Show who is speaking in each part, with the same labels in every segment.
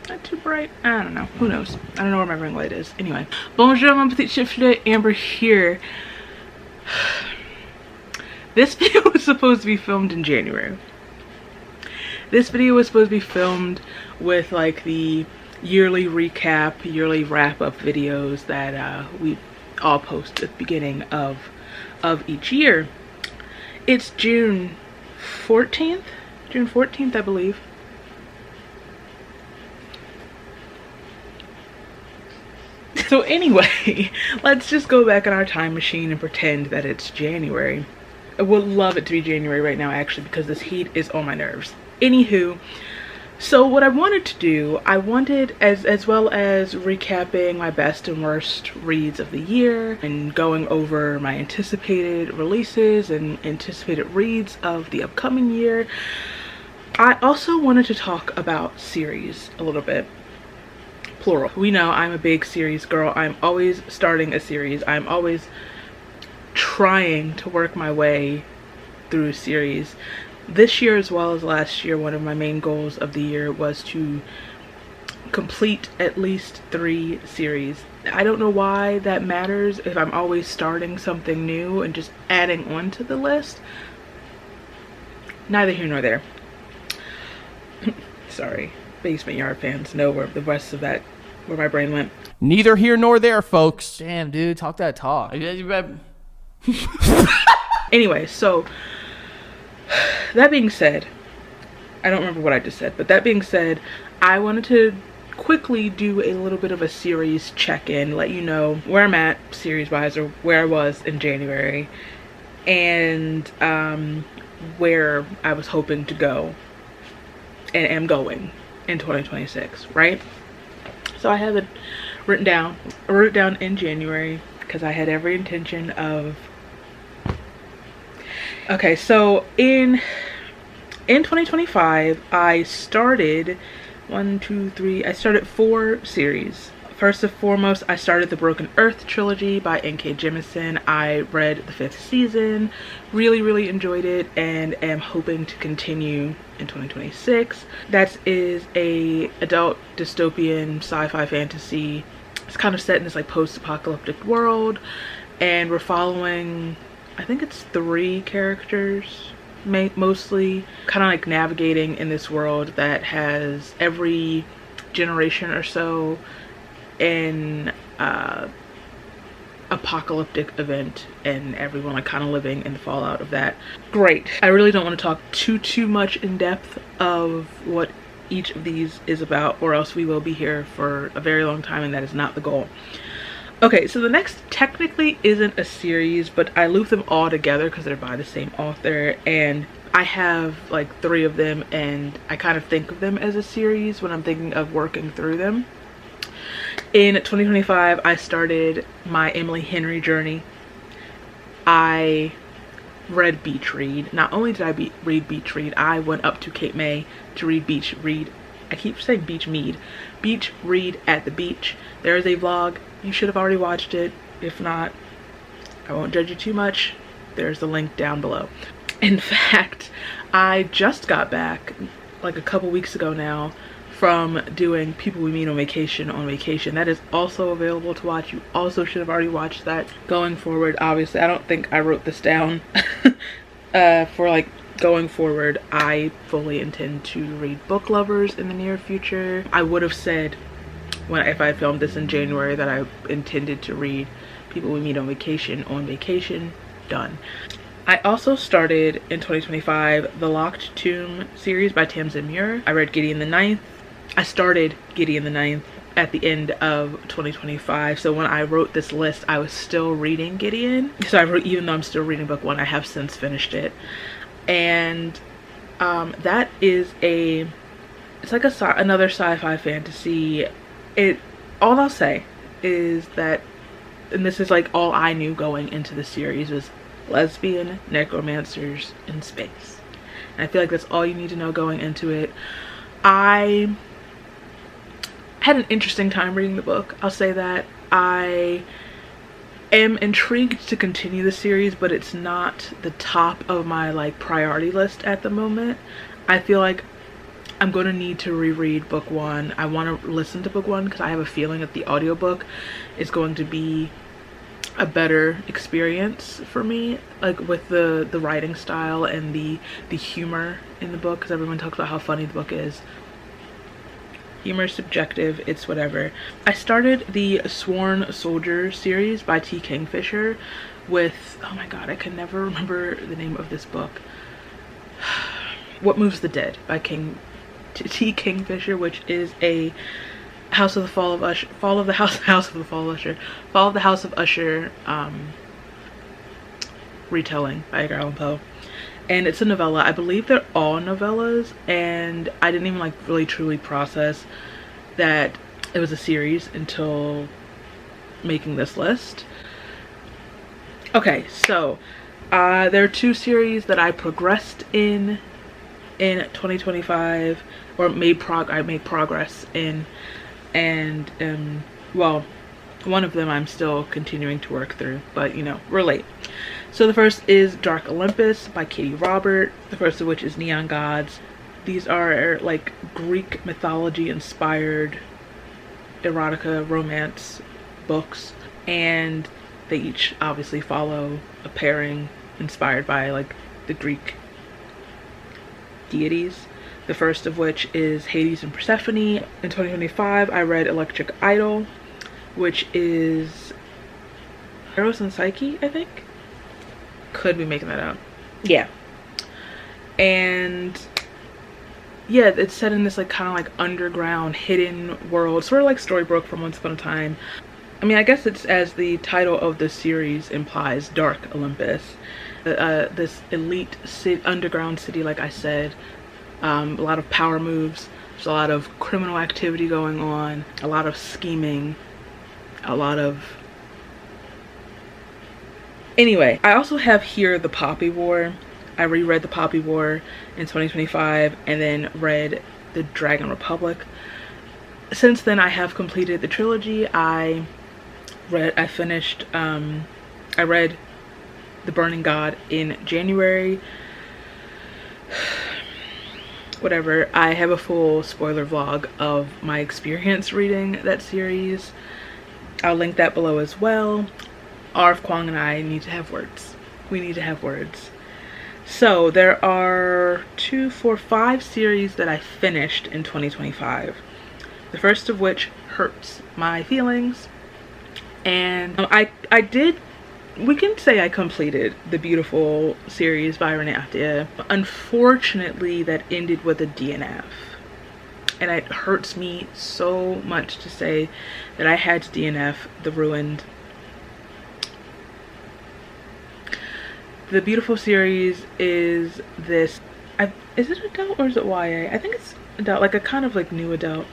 Speaker 1: Not too bright. I don't know. Who knows? I don't know where my ring light is. Anyway. Bonjour, mon petit chifle. Amber here. This video was supposed to be filmed in January. This video was supposed to be filmed with like the yearly recap, yearly wrap-up videos that we all post at the beginning of each year. It's June 14th? June 14th, I believe. So anyway, let's just go back in our time machine and pretend that it's January. I would love it to be January right now, actually, because this heat is on my nerves. Anywho, so what I wanted to do, I wanted, as well as recapping my best and worst reads of the year and going over my anticipated releases and anticipated reads of the upcoming year, I also wanted to talk about series a little bit. Plural. We know I'm a big series girl. I'm always starting a series. I'm always trying to work my way through a series. This year, as well as last year, one of my main goals of the year was to complete at least 3 series. I don't know why that matters if I'm always starting something new and just adding on to the list. Neither here nor there. Sorry, Basement Yard fans know where the rest of that, where my brain went.
Speaker 2: Neither here nor there, folks.
Speaker 3: Damn, dude, talk that talk.
Speaker 1: Anyway, so that being said, I don't remember what I just said, but that being said, I wanted to quickly do a little bit of a series check-in, let you know where I'm at series-wise, or where I was in January, and where I was hoping to go and am going in 2026, right? So I have it written down. I wrote it down in January because I had every intention of... Okay, so in 2025, I started I started 4 series. First and foremost, I started the Broken Earth trilogy by N.K. Jemisin. I read the 5th season, really enjoyed it, and am hoping to continue in 2026. That is a adult dystopian sci-fi fantasy. It's kind of set in this like post-apocalyptic world, and we're following, I think it's 3 characters, mostly kind of like navigating in this world that has every generation or so an apocalyptic event, and everyone like kind of living in the fallout of that. Great. I really don't want to talk too much in depth of what each of these is about, or else we will be here for a very long time, and that is not the goal. Okay, so the next technically isn't a series, but I loop them all together because they're by the same author, and I have like 3 of them, and I kind of think of them as a series when I'm thinking of working through them. In 2025, I started my Emily Henry journey. I read Beach Read. Not only did I read Beach Read, I went up to Cape May to read Beach Read. I keep saying Beach Mead. Beach Read at the beach. There is a vlog. You should have already watched it. If not, I won't judge you too much. There's the link down below. In fact, I just got back like a couple weeks ago now from doing People We Meet on Vacation. That is also available to watch. You also should have already watched that. Going forward, obviously, I don't think I wrote this down. For like going forward, I fully intend to read Book Lovers in the near future. I would have said if I filmed this in January that I intended to read People We Meet on Vacation. Done. I also started in 2025 the Locked Tomb series by Tamsin Muir. I read Gideon the Ninth. I started Gideon the Ninth at the end of 2025, so when I wrote this list I was still reading Gideon. So even though I'm still reading book 1, I have since finished it, and that is it's like another sci-fi fantasy. All I'll say is that, and this is like all I knew going into the series, was lesbian necromancers in space, and I feel like that's all you need to know going into it. I had an interesting time reading the book, I'll say that. I am intrigued to continue the series, but it's not the top of my like priority list at the moment. I feel like I'm going to need to reread book one. I want to listen to book one because I have a feeling that the audiobook is going to be a better experience for me, like with the writing style and the humor in the book, because everyone talks about how funny the book is. Humor is subjective, it's whatever. I started the Sworn Soldier series by T. Kingfisher with, oh my god, I can never remember the name of this book. What Moves the Dead by T. Kingfisher, which is a House of the House of Usher retelling by Edgar Allan Poe. And it's a novella. I believe they're all novellas, and I didn't even like really truly process that it was a series until making this list. Okay, so there are two series that I progressed in 2025, or I made progress in, and well, one of them I'm still continuing to work through, but you know, we're late. So the first is Dark Olympus by Katie Robert, the first of which is Neon Gods. These are like Greek mythology inspired erotica romance books, and they each obviously follow a pairing inspired by like the Greek deities. The first of which is Hades and Persephone. In 2025 I read Electric Idol, which is Eros and Psyche, I think. Could be making that up. Yeah. And yeah, it's set in this like kind of like underground hidden world, sort of like Storybrooke from Once Upon a Time. I mean, I guess it's, as the title of the series implies, Dark Olympus. This elite underground city, like I said. A lot of power moves. There's a lot of criminal activity going on. A lot of scheming. A lot of... Anyway, I also have here The Poppy War. I reread The Poppy War in 2025 and then read The Dragon Republic. Since then, I have completed the trilogy. I read The Burning God in January. Whatever. I have a full spoiler vlog of my experience reading that series. I'll link that below as well. R.F. Kuang and I need to have words. We need to have words. So there are 2, 4, 5 series that I finished in 2025. The first of which hurts my feelings. And we can say I completed the Beautiful series by Renee Ahdieh. Unfortunately, that ended with a DNF. And it hurts me so much to say that I had to DNF The Ruined. The Beautiful series is this, is it adult or is it YA? I think it's adult, like a kind of like new adult,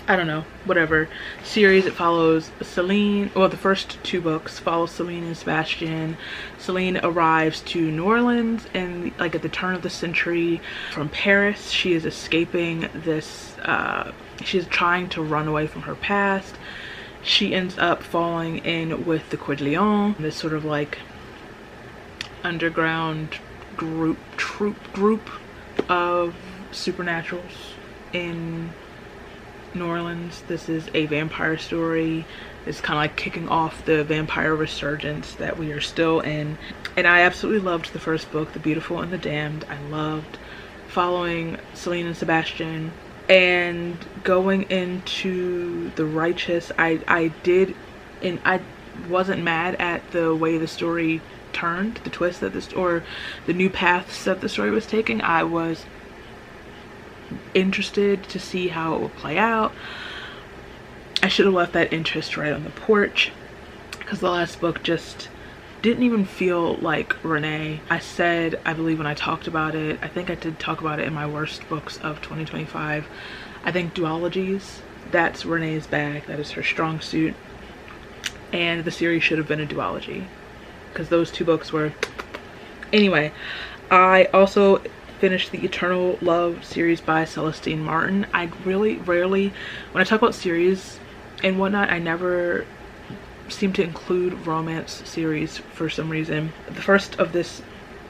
Speaker 1: I don't know, whatever, series. It follows Celine, well, the first 2 books follow Celine and Sebastian. Celine arrives to New Orleans and like at the turn of the century from Paris. She is escaping this, she's trying to run away from her past. She ends up falling in with the Quid Lion, this sort of like underground group of supernaturals in New Orleans. This is a vampire story. It's kind of like kicking off the vampire resurgence that we are still in. And I absolutely loved the first book, The Beautiful and the Damned. I loved following Celine and Sebastian. And going into The Righteous, I wasn't mad at the way the story turned, the twist that or the new paths that the story was taking. I was interested to see how it would play out. I should have left that interest right on the porch, because the last book just didn't even feel like Renee. I said, I believe when I talked about it, I think I did talk about it in my worst books of 2025, I think duologies, that's Renee's bag, that is her strong suit, and the series should have been a duology, because those 2 books were... Anyway, I also finished the Eternal Love series by Celestine Martin. I really rarely, when I talk about series and whatnot, I never seem to include romance series for some reason. The first of this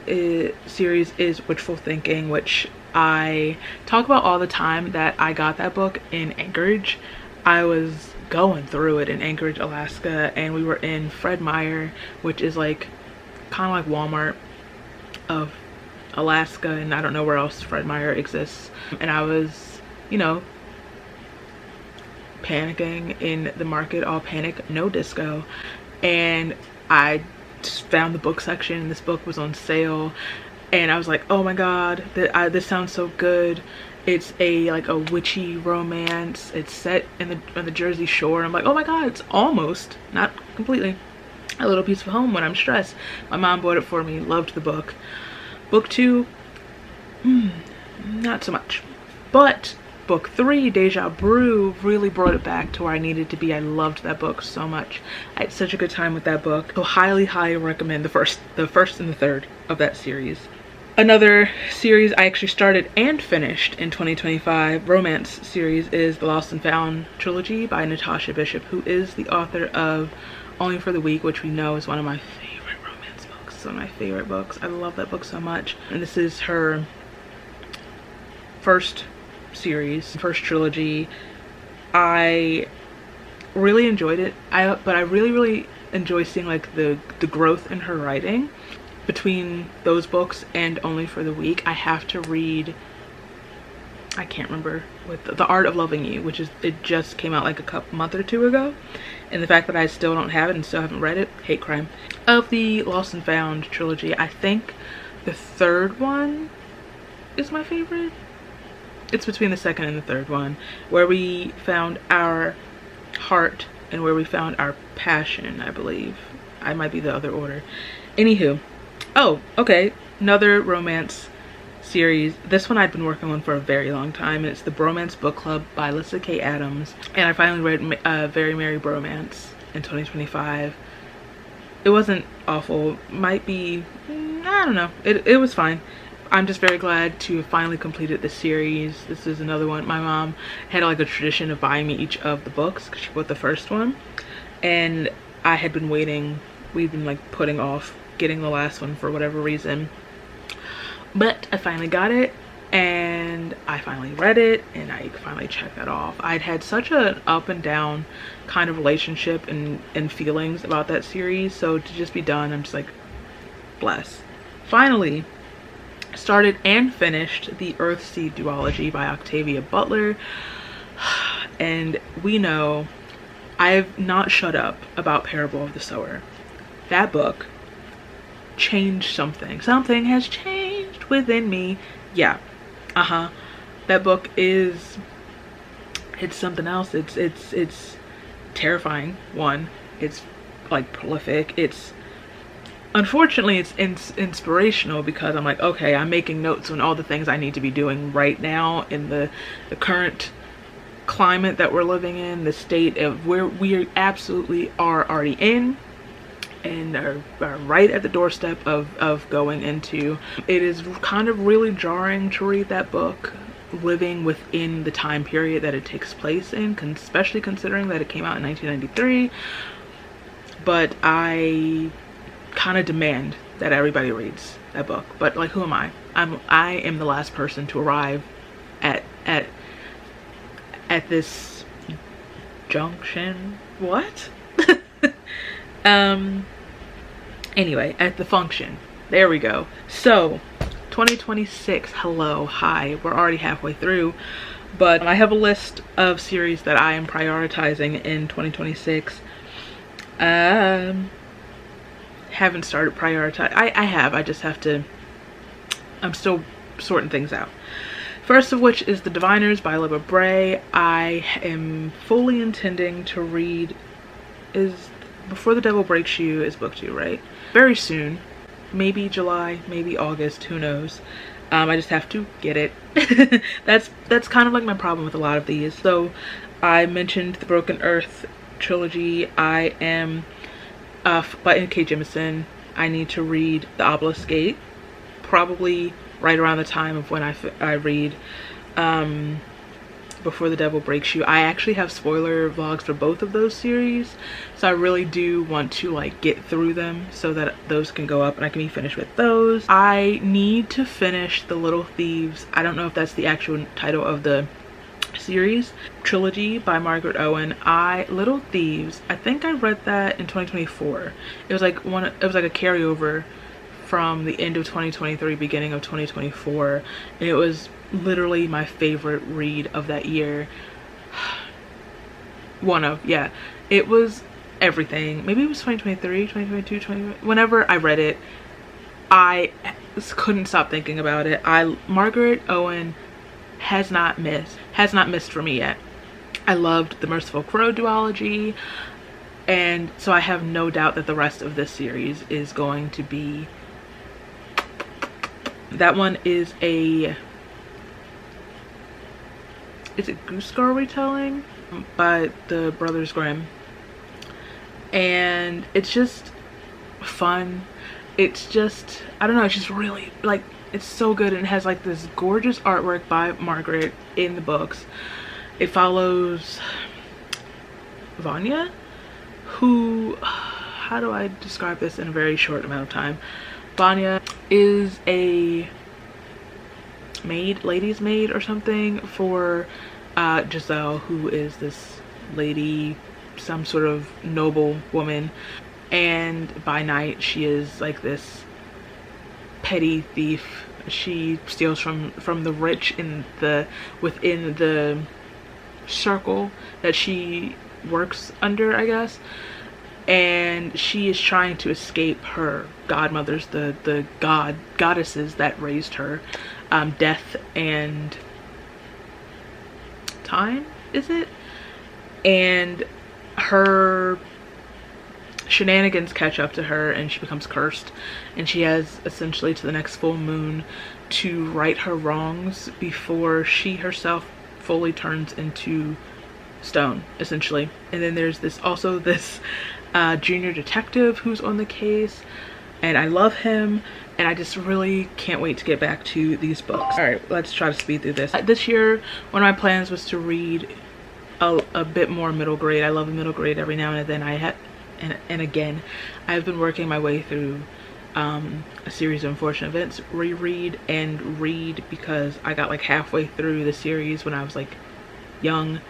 Speaker 1: series is Wishful Thinking, which I talk about all the time that I got that book in Anchorage. I was going through it in Anchorage, Alaska, and we were in Fred Meyer, which is like kind of like Walmart of Alaska, and I don't know where else Fred Meyer exists. And I was, you know, panicking in the market, all panic, no disco, and I just found the book section and this book was on sale, and I was like, oh my god, this sounds so good. It's like a witchy romance. It's set in on the Jersey Shore. I'm like, oh my god, it's almost, not completely, a little piece of home when I'm stressed. My mom bought it for me, loved the book. Book 2, not so much. But book 3, Deja Brew, really brought it back to where I needed to be. I loved that book so much. I had such a good time with that book. So highly, highly recommend the first and the third of that series. Another series I actually started and finished in 2025, romance series, is the Lost and Found trilogy by Natasha Bishop, who is the author of Only for the Week, which we know is one of my favorite romance books. It's one of my favorite books. I love that book so much. And this is her first series, first trilogy. I really enjoyed it. But I really enjoy seeing like the growth in her writing. Between those books and Only for the Week, I have to read, I can't remember, with The Art of Loving You, which is, it just came out like a month or two ago, and the fact that I still don't have it and still haven't read it, hate crime. Of the Lost and Found trilogy, I think the third one is my favorite. It's between the second and the third one, where we found our heart and where we found our passion, I believe. I might be the other order. Anywho. Oh, okay, another romance series. This one I've been working on for a very long time. It's the Bromance Book Club by Alyssa K. Adams. And I finally read Very Merry Bromance in 2025. It wasn't awful. Might be, I don't know. It was fine. I'm just very glad to have finally completed the series. This is another one. My mom had like a tradition of buying me each of the books because she bought the first one. And I had been waiting. We've been like putting off getting the last one for whatever reason, but I finally got it and I finally read it and I finally checked that off. I'd had such an up and down kind of relationship and feelings about that series, so to just be done, I'm just like, bless. Finally started and finished the Earthseed duology by Octavia Butler, and we know I've not shut up about Parable of the Sower. That book changed something. Something has changed within me. Yeah. That book is, it's something else. It's terrifying. One, it's like prolific. It's, unfortunately, it's inspirational because I'm like, okay, I'm making notes on all the things I need to be doing right now in the current climate that we're living in, the state of where we absolutely are already in and are right at the doorstep of going into. It is kind of really jarring to read that book living within the time period that it takes place in, especially considering that it came out in 1993. But I kind of demand that everybody reads that book. But like, who am I? I am the last person to arrive at this junction. What? Anyway, at the function. There we go. So 2026, hello, hi, we're already halfway through, but I have a list of series that I am prioritizing in 2026. Haven't started prioritizing. I have, I just have to, I'm still sorting things out. First of which is The Diviners by Libba Bray. I am fully intending to read, is Before the Devil Breaks You is book 2, right? Very soon. Maybe July, maybe August, who knows. I just have to get it. That's kind of like my problem with a lot of these. So I mentioned the Broken Earth trilogy. I am by N.K. Jemisin. I need to read The Obelisk Gate, probably right around the time of when I read Before the Devil Breaks You. I actually have spoiler vlogs for both of those series, so I really do want to like get through them so that those can go up and I can be finished with those. I need to finish The Little Thieves. I don't know if that's the actual title of the series, trilogy by Margaret Owen. Little Thieves, I think I read that in 2024. It was like a carryover from the end of 2023, beginning of 2024, and it was literally my favorite read of that year. Yeah, it was everything. Maybe it was 2023, 2022, whenever I read it, I couldn't stop thinking about it. Margaret Owen has not missed for me yet. I loved the Merciful Crow duology, and so I have no doubt that the rest of this series is going to be. That one is a Goose Girl retelling by the Brothers Grimm, and it's just fun. It's just, I don't know, it's just really like, it's so good, and it has like this gorgeous artwork by Margaret in the books. It follows Vanya, who, how do I describe this in a very short amount of time? Vanya is a lady's maid or something for Giselle, who is this lady, some sort of noble woman, and by night she is like this petty thief. She steals from the rich within the circle that she works under, I guess, and she is trying to escape her godmothers, the goddesses that raised her, Death and Time, is it? And her shenanigans catch up to her, and she becomes cursed, and she has essentially to the next full moon to right her wrongs before she herself fully turns into stone, essentially. And then there's this junior detective who's on the case, and I love him, and I just really can't wait to get back to these books. All right, let's try to speed through this. This year, one of my plans was to read a bit more middle grade. I love a middle grade every now and then. Again, I've been working my way through a series of Unfortunate Events reread and read, because I got like halfway through the series when I was like young,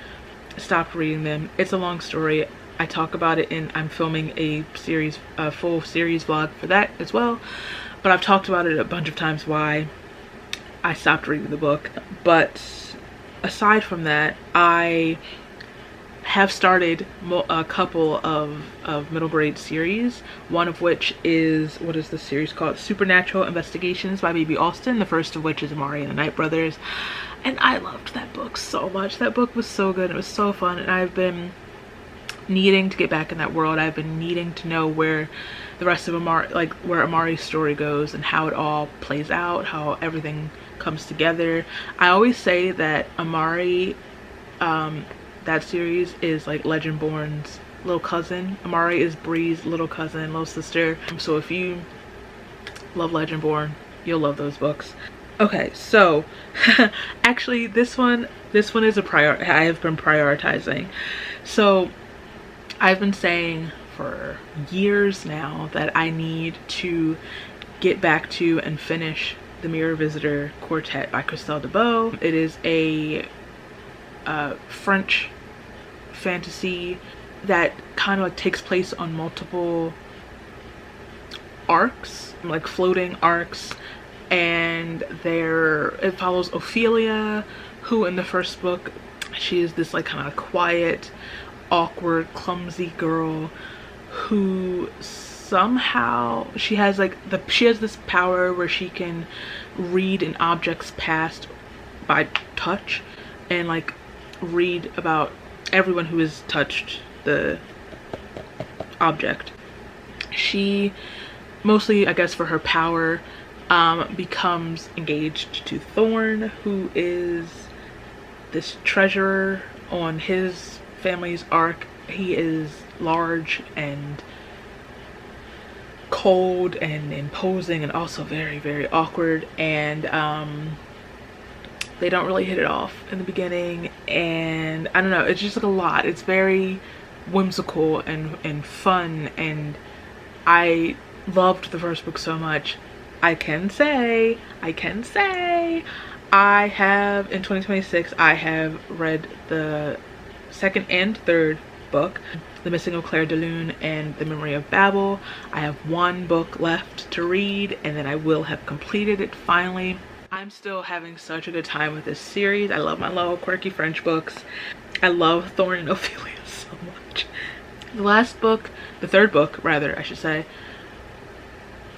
Speaker 1: stopped reading them. It's a long story. I talk about it I'm filming a full series vlog for that as well, but I've talked about it a bunch of times why I stopped reading the book. But aside from that, I have started a couple of middle grade series, one of which is, what is the series called? Supernatural Investigations by B.B. Austin, the first of which is Amari and the Night Brothers, and I loved that book so much. That book was so good, it was so fun, and I've been needing to get back in that world. I've been needing to know where the rest of Amari, like where Amari's story goes and how it all plays out, how everything comes together. I always say that Amari, that series is like Legendborn's little cousin. Amari is Bree's little cousin, little sister. So if you love Legendborn, you'll love those books. Okay, so actually this one is I have been prioritizing. So I've been saying for years now that I need to get back to and finish The Mirror Visitor Quartet by Christelle Debeau. It is a French fantasy that kind of like takes place on multiple arcs, like floating arcs, and it follows Ophelia, who in the first book, she is this like kind of quiet, awkward, clumsy girl who somehow she has this power where she can read an object's past by touch, and like read about everyone who has touched the object. She, mostly I guess for her power, becomes engaged to Thorn, who is this treasurer on his family's arc. He is large and cold and imposing, and also very, very awkward, and they don't really hit it off in the beginning, and I don't know, it's just like a lot. It's very whimsical and fun, and I loved the first book so much. I can say I have, in 2026, I have read the second and third book, The Missing of Claire de Lune and The Memory of Babel. I have one book left to read, and then I will have completed it finally. I'm still having such a good time with this series. I love my little quirky French books. I love Thorn and Ophelia so much. The last book, the third book rather, I should say,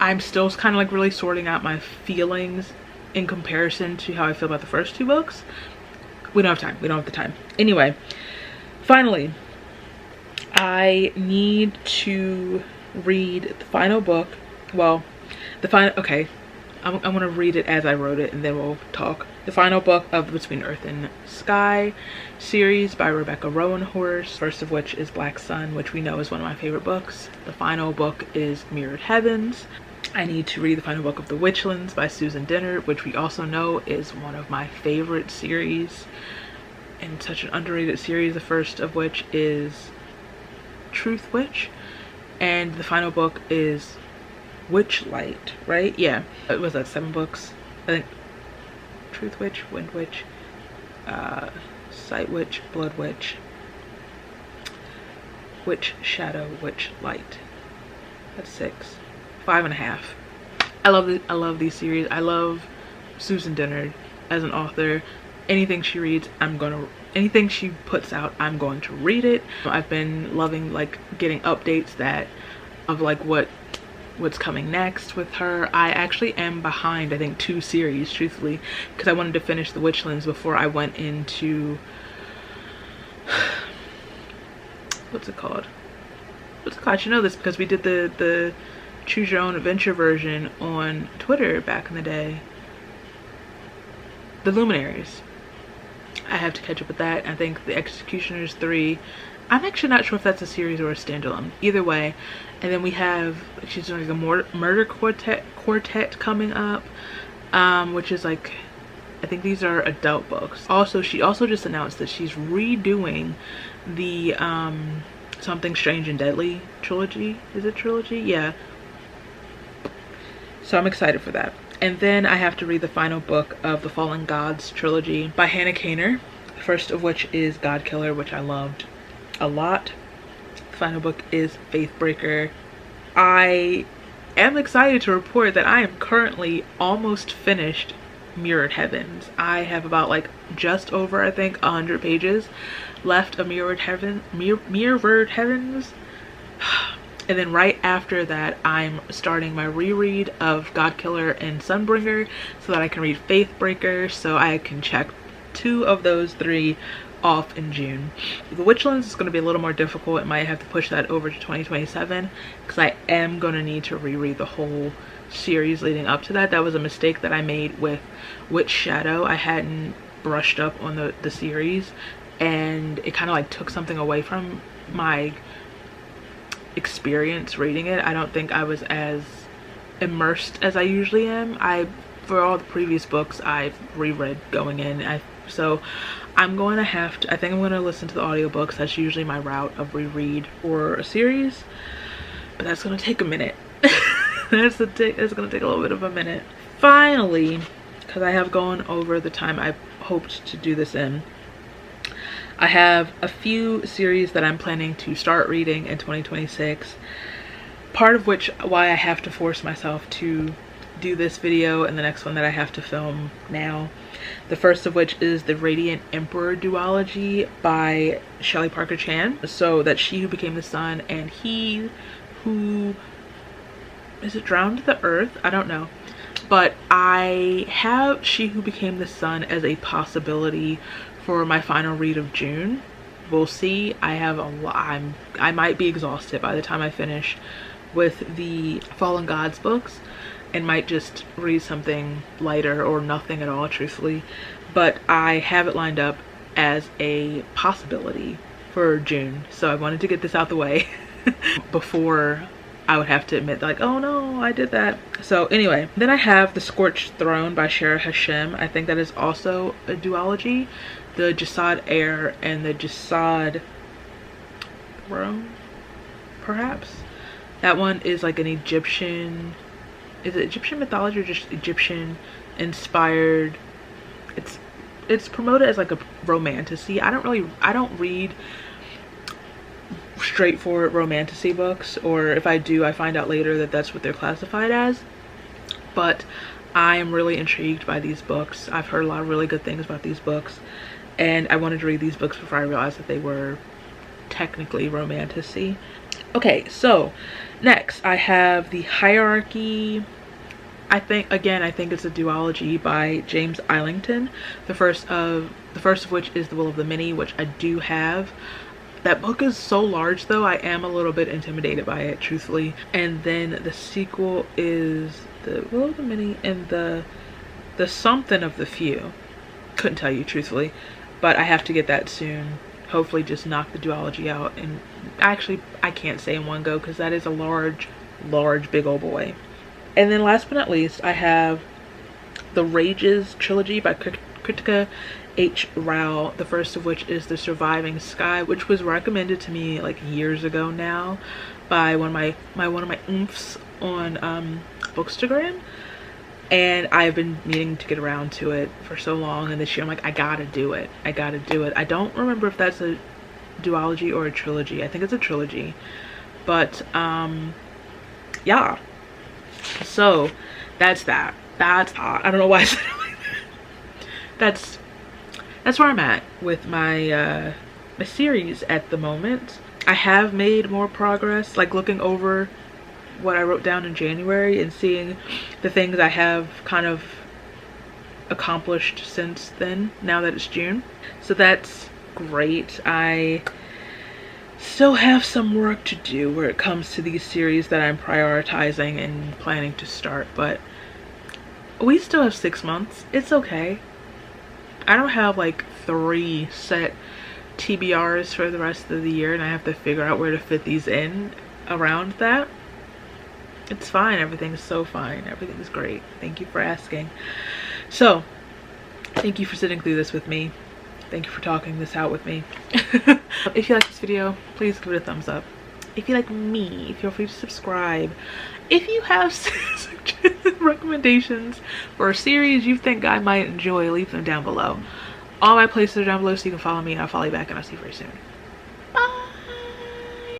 Speaker 1: I'm still kind of like really sorting out my feelings in comparison to how I feel about the first two books. We don't have time. We don't have the time. Anyway, finally, I need to read the final book. Well, okay, I'm gonna read it as I wrote it, and then we'll talk. The final book of Between Earth and Sky series by Rebecca Rowanhorse, first of which is Black Sun, which we know is one of my favorite books. The final book is Mirrored Heavens. I need to read the final book of The Witchlands by Susan Dennard, which we also know is one of my favorite series, and such an underrated series, the first of which is Truth Witch, and the final book is Witchlight, right? Yeah, it was that 7 books, I think. Truth Witch, Wind Witch, Sight Witch, Blood Witch, Witch Shadow, Witch Light. That's 6. 5.5. I love these series. I love Susan Dennard as an author. Anything she reads, anything she puts out, I'm going to read it. I've been loving like getting updates of like what's coming next with her. I actually am behind, I think, 2 series, truthfully, because I wanted to finish The Witchlands before I went into what's it called? I should know this because we did the Choose Your Own Adventure version on Twitter back in the day. The Luminaries. I have to catch up with that. I think The Executioners 3. I'm actually not sure if that's a series or a standalone. Either way. And then we have, she's doing a murder quartet coming up, which is like, I think these are adult books. Also, she also just announced that she's redoing the Something Strange and Deadly trilogy. Is it trilogy? Yeah. So I'm excited for that. And then I have to read the final book of the Fallen Gods trilogy by Hannah Kaner, the first of which is God Killer, which I loved a lot. The final book is Faithbreaker. I am excited to report that I am currently almost finished Mirrored Heavens. I have about like just over, I think, 100 pages left of Mirrored Heavens. And then right after that, I'm starting my reread of God Killer and Sunbringer so that I can read Faithbreaker, so I can check 2 of those 3 off in June. The Witchlands is going to be a little more difficult. I might have to push that over to 2027 because I am going to need to reread the whole series leading up to that. That was a mistake that I made with Witch Shadow. I hadn't brushed up on the series, and it kind of like took something away from my experience reading it. I don't think I was as immersed as I usually am. For all the previous books I've reread going in, so I'm going to have to, I think I'm going to listen to the audiobooks. That's usually my route of reread for a series, but that's going to take a minute. It's going to take a little bit of a minute. Finally, because I have gone over the time I hoped to do this in, I have a few series that I'm planning to start reading in 2026. Part of which why I have to force myself to do this video and the next one that I have to film now. The first of which is the Radiant Emperor duology by Shelley Parker Chan. So that's She Who Became the Sun and He Who, is it Drowned the Earth? I don't know. But I have She Who Became the Sun as a possibility for my final read of June. We'll see. I have a lot. I might be exhausted by the time I finish with the Fallen Gods books and might just read something lighter or nothing at all, truthfully. But I have it lined up as a possibility for June, so I wanted to get this out the way before I would have to admit like, oh no, I did that. So anyway, then I have The Scorched Throne by Shara Hashem. I think that is also a duology. The Jasad Heir and the Jasad Throne, perhaps. That one is like an Egyptian, is it Egyptian mythology or just Egyptian inspired? It's promoted as like a romantasy. I don't read straightforward romantasy books, or if I do, I find out later that that's what they're classified as. But I am really intrigued by these books. I've heard a lot of really good things about these books, and I wanted to read these books before I realized that they were technically romantasy. Okay, so next I have The Hierarchy. I think it's a duology by James Islington. The first of which is The Will of the Many, which I do have. That book is so large though, I am a little bit intimidated by it, truthfully. And then the sequel is The Will of the Many and the Something of the Few. Couldn't tell you truthfully, but I have to get that soon. Hopefully just knock the duology out. And actually I can't say in one go because that is a large big old boy. And then last but not least, I have the Rages trilogy by Kritika H. Rao, the first of which is The Surviving Sky, which was recommended to me like years ago now by one of my oomphs on Bookstagram, and I've been needing to get around to it for so long, and this year I'm like, I gotta do it. I don't remember if that's a duology or a trilogy. I think it's a trilogy, but yeah, so that's that. I don't know why I said it like that. That's where I'm at with my my series at the moment. I have made more progress, like looking over what I wrote down in January and seeing the things I have kind of accomplished since then, now that it's June. So that's great. I still have some work to do where it comes to these series that I'm prioritizing and planning to start, but we still have 6 months. It's okay. I don't have like 3 set TBRs for the rest of the year, and I have to figure out where to fit these in around that. It's fine. Everything's so fine. Everything's great. Thank you for asking. So thank you for sitting through this with me. Thank you for talking this out with me. If you like this video, please give it a thumbs up. If you like me, feel free to subscribe. If you have recommendations for a series you think I might enjoy, leave them down below. All my places are down below so you can follow me, and I'll follow you back, and I'll see you very soon.